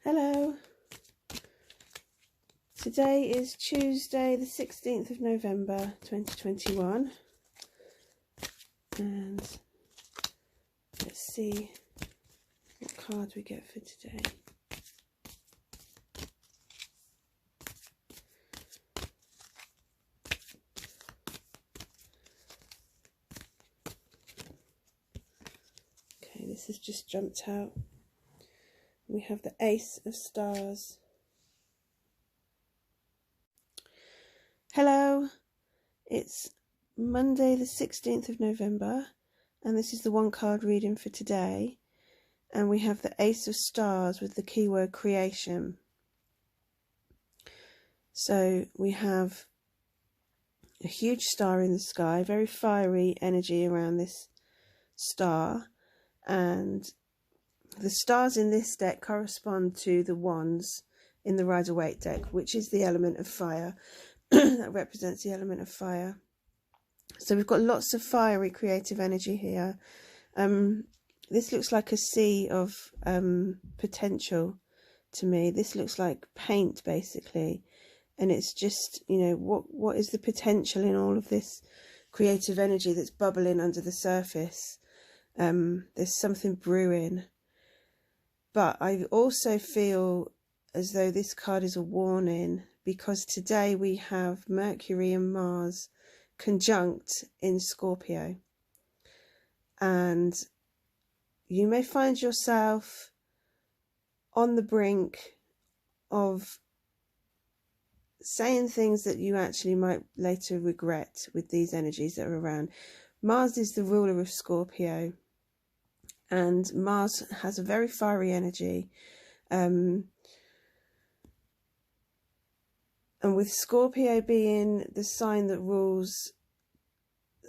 Hello. Today is Tuesday the 16th of November 2021 and let's see what card we get for today. Okay, this has just jumped out. We have the Ace of Stars. Hello, it's Monday the 16th of November and this is the one card reading for today, and we have the Ace of Stars with the keyword creation. So we have a huge star in the sky, very fiery energy around this star, and the stars in this deck correspond to the wands in the Rider-Waite deck, which is the element of fire. That represents the element of fire. So we've got lots of fiery creative energy here. This looks like a sea of potential to me. This looks like paint basically, and it's just, you know, what is the potential in all of this creative energy that's bubbling under the surface. There's something brewing, but I also feel as though this card is a warning, because today we have Mercury and Mars conjunct in Scorpio, and you may find yourself on the brink of saying things that you actually might later regret with these energies that are around. Mars is the ruler of Scorpio, and Mars has a very fiery energy. And with Scorpio being the sign that rules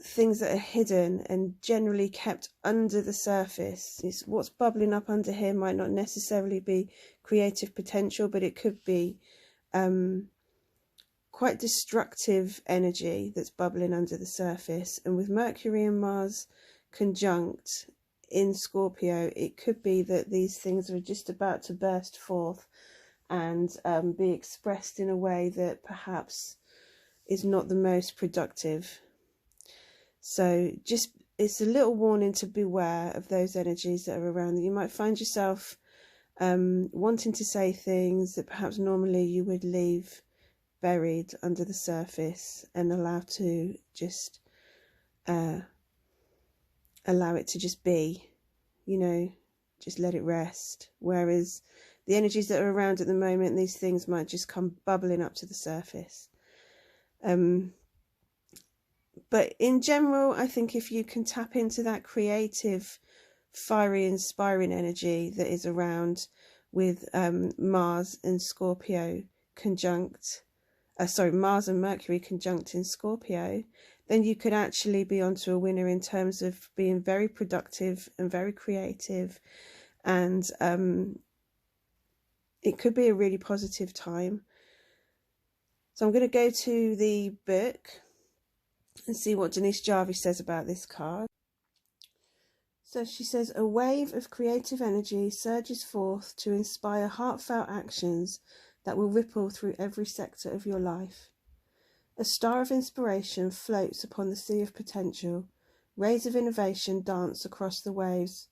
things that are hidden and generally kept under the surface, it's what's bubbling up under here might not necessarily be creative potential, but it could be quite destructive energy that's bubbling under the surface. And with Mercury and Mars conjunct in Scorpio, it could be that these things are just about to burst forth and be expressed in a way that perhaps is not the most productive. So just, it's a little warning to beware of those energies that are around. You might find yourself wanting to say things that perhaps normally you would leave buried under the surface and allow to just allow it to just be, you know, just let it rest. Whereas the energies that are around at the moment, these things might just come bubbling up to the surface. But in general, I think if you can tap into that creative, fiery, inspiring energy that is around with Mars and Scorpio conjunct, Mars and Mercury conjunct in Scorpio, then you could actually be onto a winner in terms of being very productive and very creative, and it could be a really positive time. So I'm going to go to the book and see what Denise Jarvie says about this card. So she says, a wave of creative energy surges forth to inspire heartfelt actions that will ripple through every sector of your life. A star of inspiration floats upon the sea of potential. Rays of innovation dance across the waves,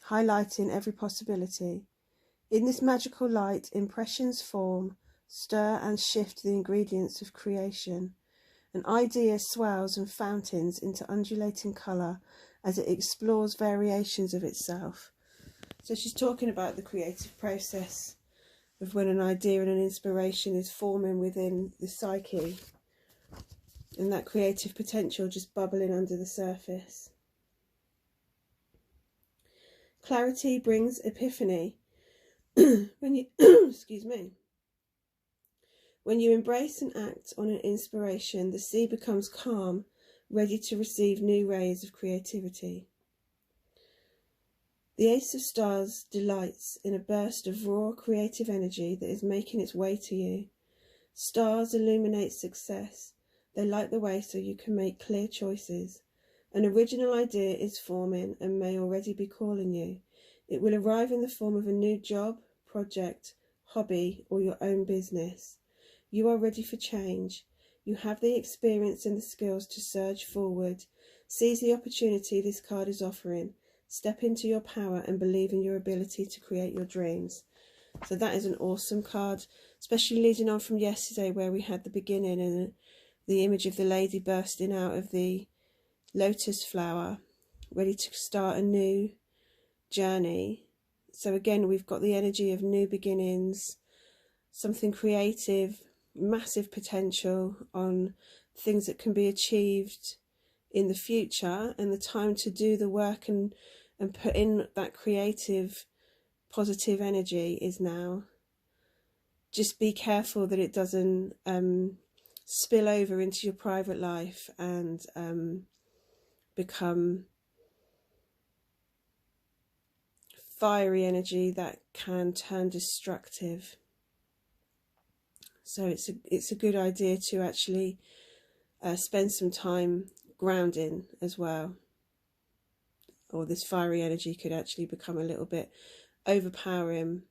highlighting every possibility. In this magical light, impressions form, stir and shift the ingredients of creation. An idea swells and fountains into undulating colour as it explores variations of itself. So she's talking about the creative process of when an idea and an inspiration is forming within the psyche, and that creative potential just bubbling under the surface. Clarity brings epiphany. When you excuse me, when you embrace and act on an inspiration, the sea becomes calm, ready to receive new rays of creativity. The Ace of Stars delights in a burst of raw creative energy that is making its way to you. Stars illuminate success. They light the way so you can make clear choices. An original idea is forming and may already be calling you. It will arrive in the form of a new job, project, hobby, or your own business. You are ready for change. You have the experience and the skills to surge forward. Seize the opportunity this card is offering. Step into your power and believe in your ability to create your dreams. So that is an awesome card, especially leading on from yesterday where we had the beginning and the image of the lady bursting out of the lotus flower, ready to start a new journey. So again, we've got the energy of new beginnings, something creative, massive potential on things that can be achieved in the future, and the time to do the work and put in that creative, positive energy is now. Just be careful that it doesn't spill over into your private life and become fiery energy that can turn destructive. So it's a good idea to actually spend some time grounding as well, or this fiery energy could actually become a little bit overpowering